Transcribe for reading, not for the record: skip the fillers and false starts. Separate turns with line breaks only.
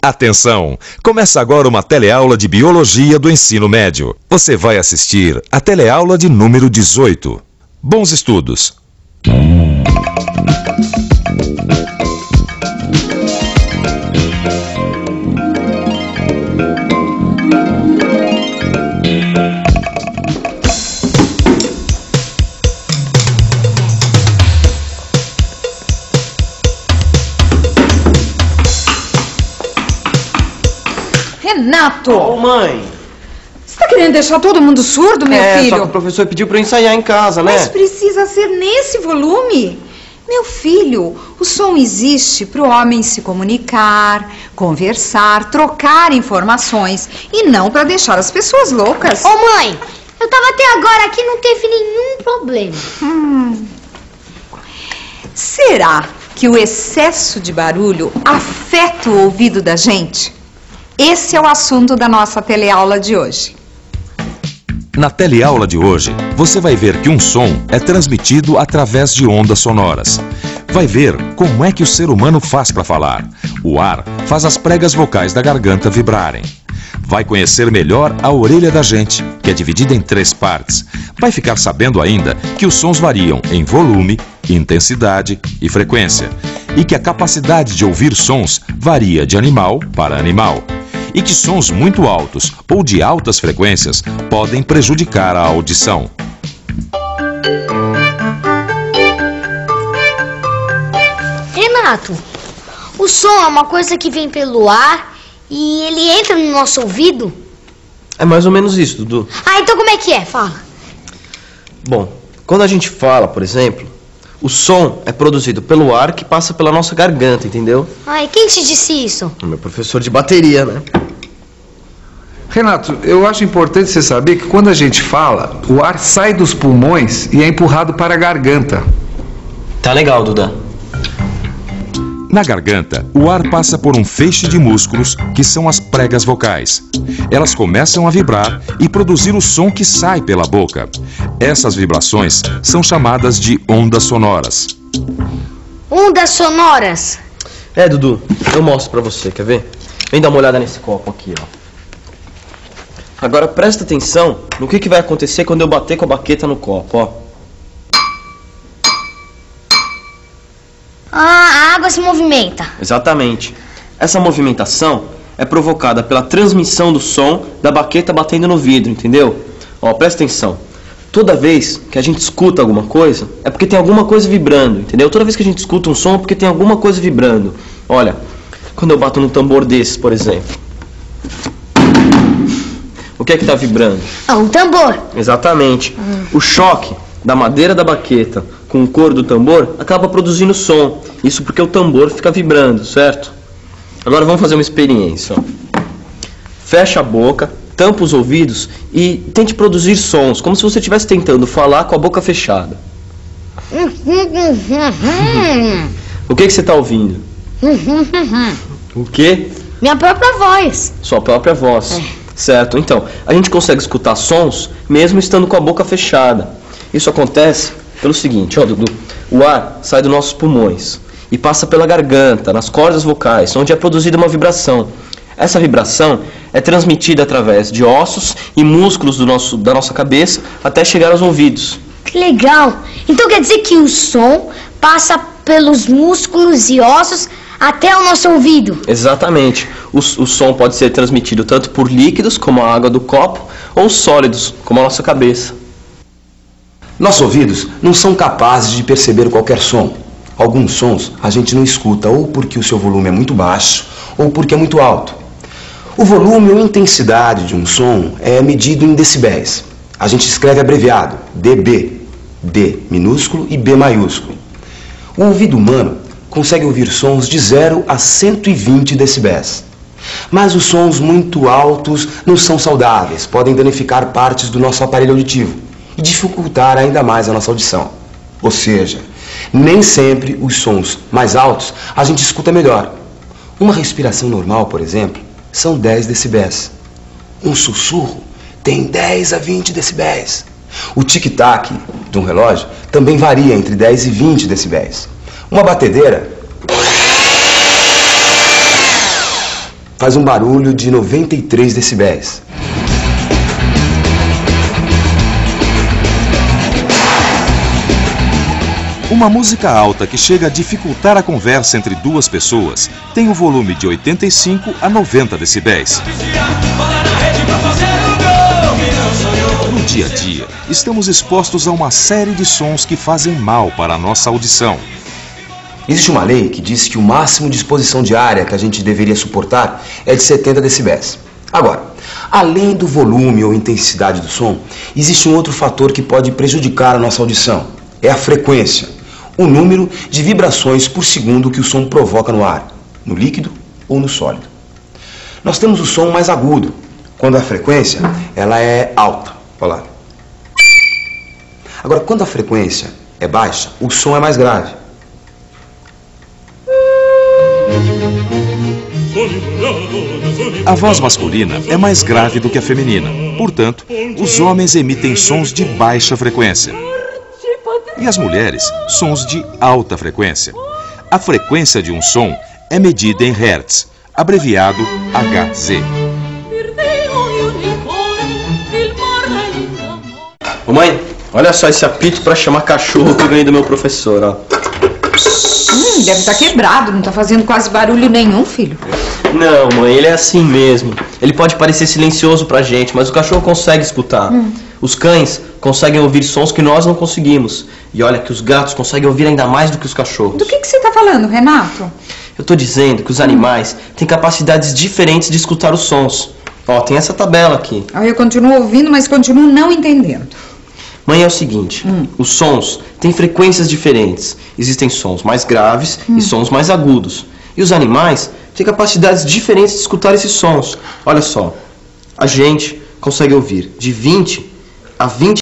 Atenção! Começa agora uma teleaula de Biologia do Ensino Médio. Você vai assistir a teleaula de número 18. Bons estudos!
Renato!
Ô, mãe!
Você tá querendo deixar todo mundo surdo, meu filho?
Só que o professor pediu pra eu ensaiar em casa, né?
Mas precisa ser nesse volume. Meu filho, o som existe para o homem se comunicar, conversar, trocar informações e não para deixar as pessoas loucas.
Ô, mãe, eu tava até agora aqui e não teve nenhum problema.
Será que o excesso de barulho afeta o ouvido da gente? Esse é o assunto da nossa teleaula de hoje.
Na teleaula de hoje, você vai ver que um som é transmitido através de ondas sonoras. Vai ver como é que o ser humano faz para falar. O ar faz as pregas vocais da garganta vibrarem. Vai conhecer melhor a orelha da gente, que é dividida em 3 partes. Vai ficar sabendo ainda que os sons variam em volume, intensidade e frequência. E que a capacidade de ouvir sons varia de animal para animal. E que sons muito altos ou de altas frequências podem prejudicar a audição.
Renato, o som é uma coisa que vem pelo ar e ele entra no nosso ouvido?
É mais ou menos isso, Dudu.
Ah, então como é que é? Fala.
Bom, quando a gente fala, por exemplo, o som é produzido pelo ar que passa pela nossa garganta, entendeu?
Ai, quem te disse isso?
O meu professor de bateria, né?
Renato, eu acho importante você saber que quando a gente fala, o ar sai dos pulmões e é empurrado para a garganta.
Tá legal, Duda.
Na garganta, o ar passa por um feixe de músculos, que são as pregas vocais. Elas começam a vibrar e produzir o som que sai pela boca. Essas vibrações são chamadas de ondas sonoras.
Ondas sonoras?
É, Dudu, eu mostro pra você, quer ver? Vem dar uma olhada nesse copo aqui, ó. Agora presta atenção no que vai acontecer quando eu bater com a baqueta no copo, ó.
Ah, a água se movimenta.
Exatamente. Essa movimentação é provocada pela transmissão do som da baqueta batendo no vidro, entendeu? Ó, presta atenção. Toda vez que a gente escuta alguma coisa, é porque tem alguma coisa vibrando, entendeu? Toda vez que a gente escuta um som é porque tem alguma coisa vibrando. Olha, quando eu bato num tambor desses, por exemplo. O que é que tá vibrando?
Ah, um tambor.
Exatamente. O choque da madeira da baqueta com o couro do tambor acaba produzindo som. Isso porque o tambor fica vibrando, certo? Agora vamos fazer uma experiência, ó. Fecha a boca, tampa os ouvidos e tente produzir sons, como se você estivesse tentando falar com a boca fechada. O que você está ouvindo? O quê?
Minha própria voz.
Sua própria voz. Certo, então, a gente consegue escutar sons mesmo estando com a boca fechada. Isso acontece pelo seguinte, ó, Dudu. O ar sai dos nossos pulmões e passa pela garganta, nas cordas vocais, onde é produzida uma vibração. Essa vibração é transmitida através de ossos e músculos da nossa cabeça até chegar aos ouvidos.
Que legal! Então quer dizer que o som passa pelos músculos e ossos até o nosso ouvido?
Exatamente. O som pode ser transmitido tanto por líquidos, como a água do copo, ou sólidos, como a nossa cabeça.
Nossos ouvidos não são capazes de perceber qualquer som. Alguns sons a gente não escuta ou porque o seu volume é muito baixo ou porque é muito alto. O volume ou intensidade de um som é medido em decibéis. A gente escreve abreviado, dB, D minúsculo e B maiúsculo. O ouvido humano consegue ouvir sons de 0 a 120 decibéis. Mas os sons muito altos não são saudáveis, podem danificar partes do nosso aparelho auditivo e dificultar ainda mais a nossa audição. Ou seja, nem sempre os sons mais altos a gente escuta melhor. Uma respiração normal, por exemplo, são 10 decibéis. Um sussurro tem 10 a 20 decibéis. O tic-tac de um relógio também varia entre 10 e 20 decibéis. Uma batedeira faz um barulho de 93 decibéis.
Uma música alta que chega a dificultar a conversa entre duas pessoas tem um volume de 85 a 90 decibéis. No dia a dia, estamos expostos a uma série de sons que fazem mal para a nossa audição.
Existe uma lei que diz que o máximo de exposição diária que a gente deveria suportar é de 70 decibéis. Agora, além do volume ou intensidade do som, existe um outro fator que pode prejudicar a nossa audição. É a frequência, o número de vibrações por segundo que o som provoca no ar, no líquido ou no sólido. Nós temos o som mais agudo, quando a frequência ela é alta. Olha lá. Agora, quando a frequência é baixa, o som é mais grave.
A voz masculina é mais grave do que a feminina. Portanto, os homens emitem sons de baixa frequência. E as mulheres, sons de alta frequência. A frequência de um som é medida em Hertz, abreviado Hz.
Ô mãe, olha só esse apito para chamar cachorro que eu ganhei do meu professor, ó.
Deve estar quebrado, não está fazendo quase barulho nenhum, filho.
Não, mãe, ele é assim mesmo. Ele pode parecer silencioso pra gente, mas o cachorro consegue escutar. Os cães conseguem ouvir sons que nós não conseguimos. E olha que os gatos conseguem ouvir ainda mais do que os cachorros.
Do que você está falando, Renato?
Eu tô dizendo que os animais têm capacidades diferentes de escutar os sons. Ó, tem essa tabela aqui.
Eu continuo ouvindo, mas continuo não entendendo.
Mãe, é o seguinte, os sons têm frequências diferentes. Existem sons mais graves e sons mais agudos. E os animais têm capacidades diferentes de escutar esses sons. Olha só, a gente consegue ouvir de 20 a 20